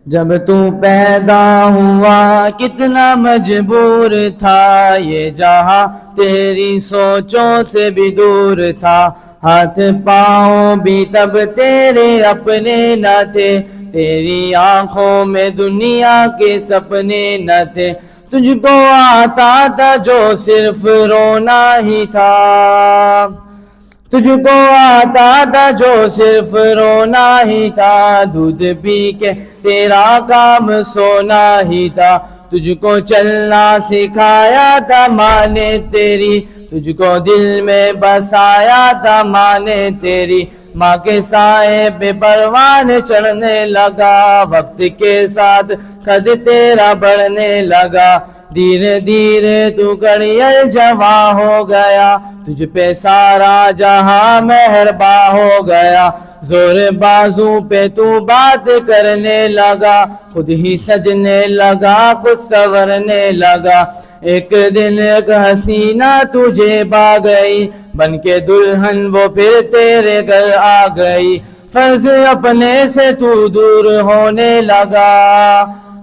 جب تو پیدا ہوا کتنا مجبور تھا، یہ جہاں تیری سوچوں سے بھی دور تھا، ہاتھ پاؤں بھی تب تیرے اپنے نہ تھے، تیری آنکھوں میں دنیا کے سپنے نہ تھے، تجھ کو آتا تھا جو صرف رونا ہی تھا، تجھ کو آتا تھا جو صرف رونا ہی تھا، دودھ پی کے تیرا کام سونا ہی تھا، تجھ کو چلنا سکھایا تھا ماں نے تیری، تجھ کو دل میں بسایا تھا ماں نے تیری، ماں کے سائے پہ پروان چڑھنے لگا، وقت کے ساتھ قد تیرا بڑھنے لگا، دھیرے دھیرے تو گڑیل جواں ہو گیا، تجھ پہ سارا جہاں مہرباں ہو گیا، زور بازو پہ تو بات کرنے لگا، خود ہی سجنے لگا، خود سورنے لگا، ایک دن ایک حسینہ تجھے پا گئی، بن کے دلہن وہ پھر تیرے گھر آ گئی، فرض اپنے سے تو دور ہونے لگا،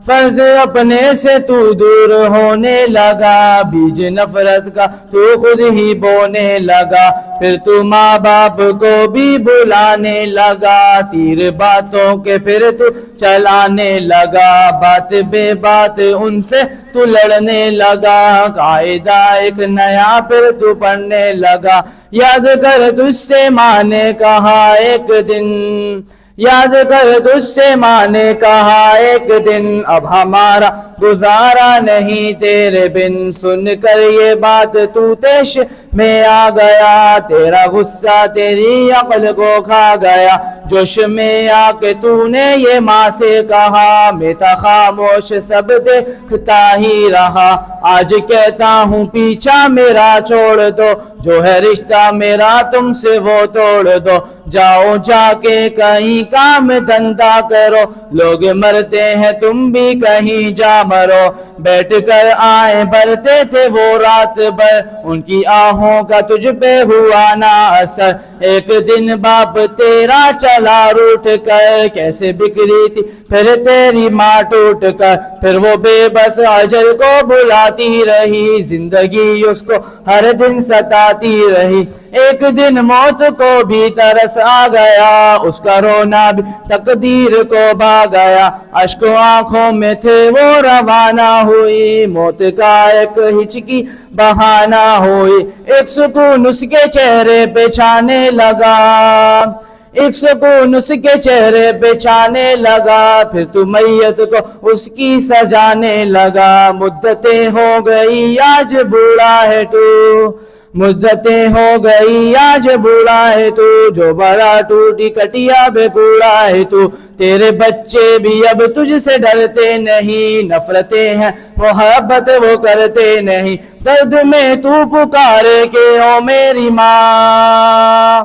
فرض اپنے سے تو دور ہونے لگا، بیج نفرت کا تو خود ہی بونے لگا، پھر تو ماں باپ کو بھی بلانے لگا، تیر باتوں کے پھر تو چلانے لگا، بات بے بات ان سے تو لڑنے لگا، قاعدہ ایک نیا پھر تو پڑھنے لگا، یاد کر تجھ سے ماں نے کہا ایک دن، یاد کر تجھ سے ماں نے کہا ایک دن، اب ہمارا گزارا نہیں تیرے بن، سن کر یہ بات تو تیش میں آ گیا، تیرا غصہ تیری عقل کو کھا گیا، جوش میں آ کے تو نے یہ ماں سے کہا، میں تھا خاموش سب دیکھتا ہی رہا، آج کہتا ہوں پیچھا میرا چھوڑ دو، جو ہے رشتہ میرا تم سے وہ توڑ دو، جاؤ جا کے کہیں کام دھندا کرو، لوگ مرتے ہیں تم بھی کہیں جا مرو، بیٹھ کر آئیں بھرتے تھے وہ رات بھر، ان کی آہوں کا تجھ پہ ہوا نہ اثر، ایک دن باپ تیرا چلا روٹ کر، کیسے بکھری تھی پھر تیری ماں ٹوٹ کر، پھر وہ بے بس اجل کو بلاتی رہی، زندگی اس کو ہر دن ستاتی رہی، ایک دن موت کو بھی ترس آ گیا، اس کا رونا بھی تقدیر کو بھا گیا، اشک آنکھوں میں تھے وہ روانہ ہوئی، موت کا ایک ہچکی بہانہ ہوئی، ایک سکون اس کے چہرے پہ چھانے لگا، ایک سکون اس کے چہرے پہ چھانے لگا، پھر تو میت کو اس کی سجانے لگا، مدتیں ہو گئی آج بوڑھا ہے تو، مدتیں ہو گئی آج بوڑھا ہے تو، جو بڑا ٹوٹی کٹیا بے کوڑا ہے تو، تیرے بچے بھی اب تجھ سے ڈرتے نہیں، نفرتیں ہیں محبت وہ کرتے نہیں، درد میں تو پکارے کہ او میری ماں،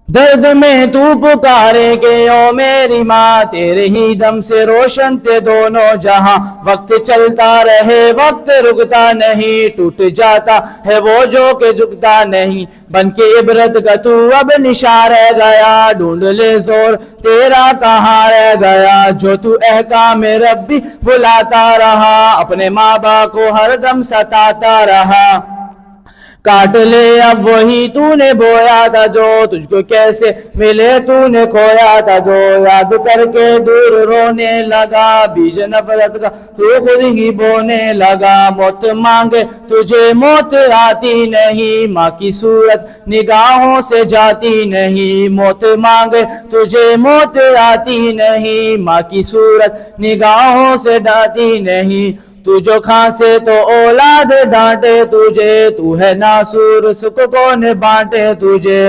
درد میں تو پکارے کہ او میری ماں، تیرے ہی دم سے روشن تھے دونوں جہاں، وقت چلتا رہے وقت رکتا نہیں، ٹوٹ جاتا ہے وہ جو کہ جھکتا نہیں، بن کے عبرت کا تو اب نشاں رہ گیا، ڈھونڈ لے زور تیرا کہاں رہ گیا، جو تو احکام ربی بلاتا رہا، اپنے ماں باپ کو ہر دم ستاتا رہا، کاٹ لے اب وہی تو نے بویا تھا جو، تجھ کو کیسے ملے تو نے کھویا تھا جو، یاد کر کے دور رونے لگا، بیج نفرت کا تو خود ہی بونے لگا، موت مانگے تجھے موت آتی نہیں، ماں کی صورت نگاہوں سے جاتی نہیں، موت مانگے تجھے موت آتی نہیں، ماں کی صورت نگاہوں سے جاتی نہیں، تو جو کھانسے تو اولاد ڈانٹے تجھے، تو ہے ناسور سکھ کون بانٹے تجھے،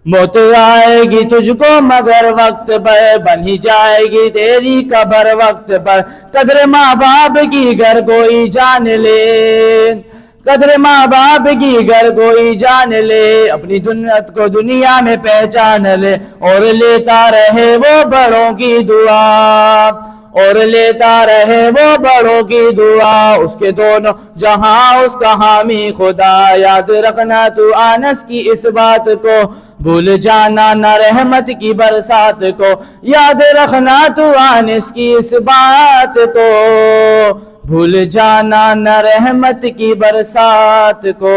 موت آئے گی تجھ کو مگر وقت پر، بن ہی جائے گی تیری قبر وقت پر، قدر ماں باپ کی گر کوئی جان لے، قدر ماں باپ کی گر کوئی جان لے، اپنی دنیت کو دنیا میں پہچان لے، اور لیتا رہے وہ بڑوں کی دعا، اور لیتا رہے وہ بڑوں کی دعا، اس کے دونوں جہاں اس کا حامی خدا، یاد رکھنا تو آنس کی اس بات کو، بھول جانا نہ رحمت کی برسات کو، یاد رکھنا تو آنس کی اس بات کو، بھول جانا نہ رحمت کی برسات کو۔